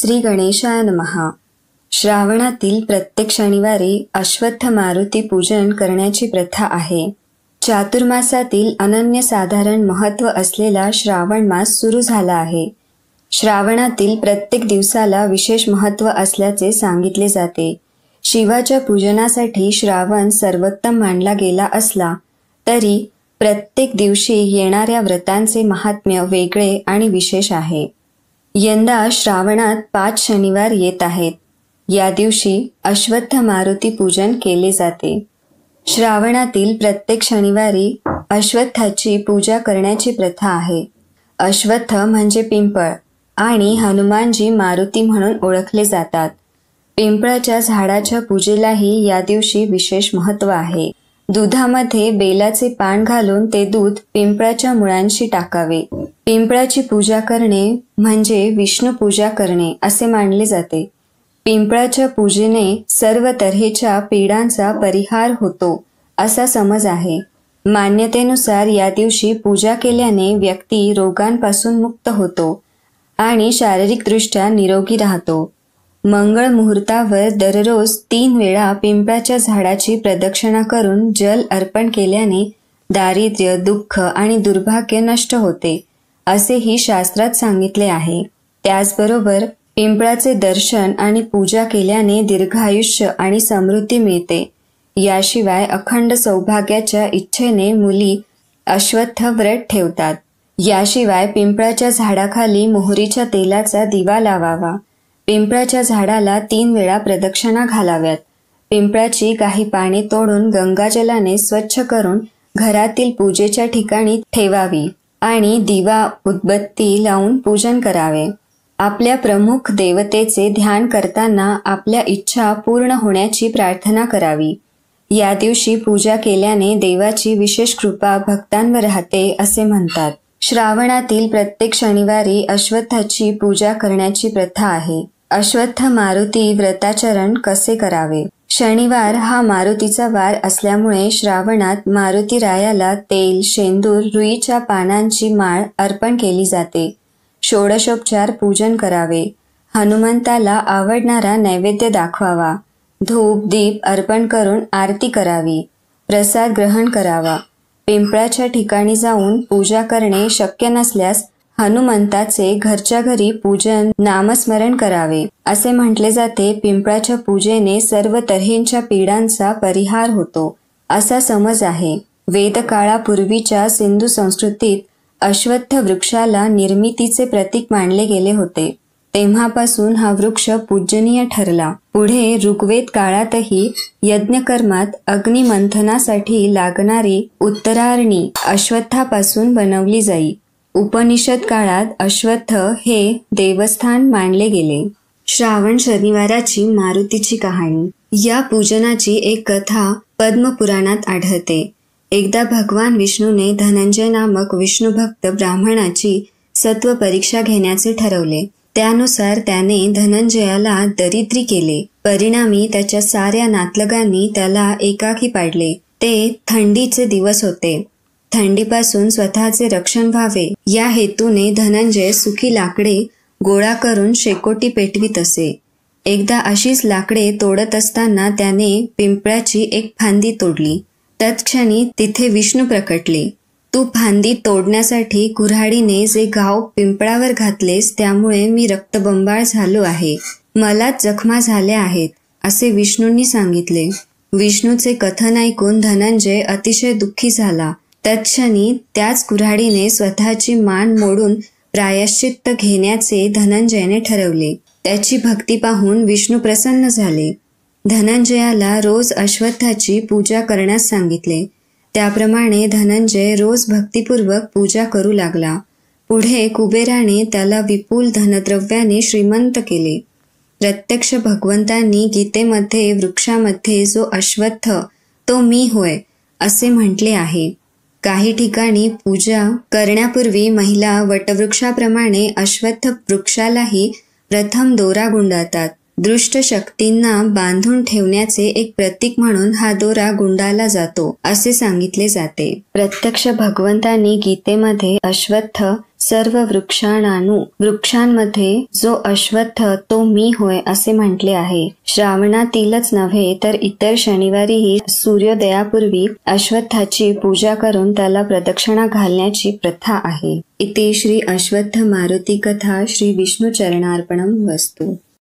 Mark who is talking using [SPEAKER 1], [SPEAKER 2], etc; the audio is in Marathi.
[SPEAKER 1] श्री गणेशाय नमः. श्रावणातील प्रत्येक शनिवारी अश्वत्थ मारुती पूजन करण्याची प्रथा आहे. चातुर्मासातील अनन्यसाधारण महत्त्व असलेला श्रावण मास सुरू झाला आहे. श्रावणातील प्रत्येक दिवसाला विशेष महत्त्व असल्याचे सांगितले जाते. शिवाच्या पूजनासाठी श्रावण सर्वोत्तम मानला गेला असला तरी प्रत्येक दिवशी येणाऱ्या व्रतांचे महात्म्य वेगळे आणि विशेष आहे. यंदा श्रावणात 5 शनिवार येत आहेत. या दिवशी अश्वत्थ मारुती पूजन केले जाते. श्रावणातील प्रत्येक शनिवारी अश्वत्थाची पूजा करण्याची प्रथा आहे. अश्वत्थ म्हणजे पिंपळ आणि हनुमानजी मारुती म्हणून ओळखले जातात. पिंपळाच्या झाडाच्या पूजेलाही या दिवशी विशेष महत्त्व आहे. दुधामध्ये बेलाचे पान घालून ते दूध पिंपळाच्या मुळांशी टाकावे. पिंपळाची पूजा करणे म्हणजे विष्णू पूजा करणे असे मानले जाते. पिंपळाच्या पूजेने सर्व तऱ्हेच्या पीडांचा परिहार होतो असा समज आहे. मान्यतेनुसार या दिवशी पूजा केल्याने व्यक्ती रोगांपासून मुक्त होतो आणि शारीरिकदृष्ट्या निरोगी राहतो. मंगळ मुहूर्तावर दररोज 3 वेळा पिंपळाच्या झाडाची प्रदक्षिणा करून जल अर्पण केल्याने दारिद्र्य, दुःख आणि दुर्भाग्य नष्ट होते असेही शास्त्रात सांगितले आहे. त्याचबरोबर पिंपळाचे दर्शन आणि पूजा केल्याने दीर्घायुष्य आणि समृद्धी मिळते. याशिवाय अखंड सौभाग्याच्या इच्छेने मुली अश्वत्थ व्रत ठेवतात. याशिवाय पिंपळाच्या झाडाखाली मोहरीच्या तेलाचा दिवा लावावा. पिंपळाच्या झाडाला 3 वेळा प्रदक्षिणा घालाव्यात. पिंपळाची काही पाने तोडून गंगाजलाने स्वच्छ करून घरातील पूजेच्या ठिकाणी ठेवावी आणि दिवा उदबत्ती लावून पूजन करावे. आपल्या प्रमुख देवतेचे ध्यान करताना आपल्या इच्छा पूर्ण होण्याची प्रार्थना करावी. या दिवशी पूजा केल्याने देवाची विशेष कृपा भक्तांवर राहते असे म्हणतात. श्रावणातील प्रत्येक शनिवारी अश्वत्थाची पूजा करण्याची प्रथा आहे. अश्वत्थ मारुती व्रताचरण कसे करावे? शनिवार हा मारुतीचा वार असल्यामुळे श्रावणात मारुती रायाला तेल, शेंदूर, रुईच्या पानांची माळ अर्पण केली जाते. षोडशोपचार पूजन करावे. हनुमंताला आवडणारा नैवेद्य दाखवावा. धूप दीप अर्पण करून आरती करावी. प्रसाद ग्रहण करावा. पिंपळाच्या ठिकाणी जाऊन पूजा करणे शक्य नसल्यास हनुमंताचे घरच्या घरी पूजन नामस्मरण करावे. असे म्हटले जाते, पिंपळाच्या पूजेने सर्व तऱ्हेच्या पीडांचा परिहार होतो असा समज आहे. वेदकाळापूर्वीच्या सिंधू संस्कृतीत अश्वत्थ वृक्षाला निर्मितीचे प्रतीक मानले गेले होते. तेव्हापासून हा वृक्ष पूजनीय ठरला. पुढे ऋग्वेद काळातही यज्ञकर्मात अग्निमंथनासाठी लागणारी उत्तरारणी अश्वत्थापासून बनवली जाई. उपनिषद काळात अश्वत्थ हे देवस्थान मानले गेले. श्रावण शनिवाराची मारुतीची कहाणी. या पूजनाची एक कथा पद्मपुराणात आढळते. एकदा भगवान विष्णूने धनंजय नामक विष्णुभक्त ब्राह्मणाची सत्व परीक्षा घेण्याचे ठरवले. त्यानुसार त्याने धनंजयाला दरिद्री केले. परिणामी त्याच्या साऱ्या नातलगांनी त्याला एकाकी पाडले. ते थंडीचे दिवस होते. थंडीपासून स्वतःचे रक्षण व्हावे या हेतूने धनंजय सुकी लाकडे गोळा करून शेकोटी पेटवीत असे. एकदा अशीच लाकडे तोडत असताना त्याने पिंपळाची एक फांदी तोडली. तत्क्षणी तिथे विष्णू प्रकटले. तू फांदी तोडण्यासाठी कुऱ्हाडीने जे घाव पिंपळावर घातलेस त्यामुळे मी रक्तबंबाळ झालो आहे. मलाच जखमा झाल्या आहेत असे विष्णूंनी सांगितले. विष्णूचे कथन ऐकून धनंजय अतिशय दुःखी झाला. तत्क्षणी त्याच कुऱ्हाडीने स्वतःची मान मोडून प्रायश्चित्त घेण्याचे धनंजयने ठरवले. त्याची भक्ती पाहून विष्णू प्रसन्न झाले. धनंजयाला रोज अश्वत्थाची पूजा करण्यास सांगितले. त्याप्रमाणे धनंजय रोज भक्तिपूर्वक पूजा करू लागला. पुढे कुबेराने त्याला विपुल धनद्रव्याने श्रीमंत केले. प्रत्यक्ष भगवंतांनी गीतेमध्ये वृक्षामध्ये जो अश्वत्थ तो मी होय असे म्हटले आहे. काही ठिकाणी पूजा करण्यापूर्वी महिला वटवृक्षाप्रमाणे अश्वत्थ वृक्षालाही प्रथम दोरा गुंडाळतात. दृष्ट शक्तींना बांधून ठेवण्याचे एक प्रतीक म्हणून हा दोरा गुंडाळला जातो असे सांगितले जाते. प्रत्यक्ष भगवंतांनी गीतेमध्ये अश्वत्थ सर्व वृक्षांमध्ये जो अश्वत्थ तो मी होय असे म्हटले आहे. श्रावणातीलच नव्हे तर इतर शनिवारीही सूर्योदयापूर्वी अश्वत्थाची पूजा करून त्याला प्रदक्षिणा घालण्याची प्रथा आहे. इति श्री अश्वत्थ मारुती कथा श्री विष्णू चरणार्पणम वस्तु.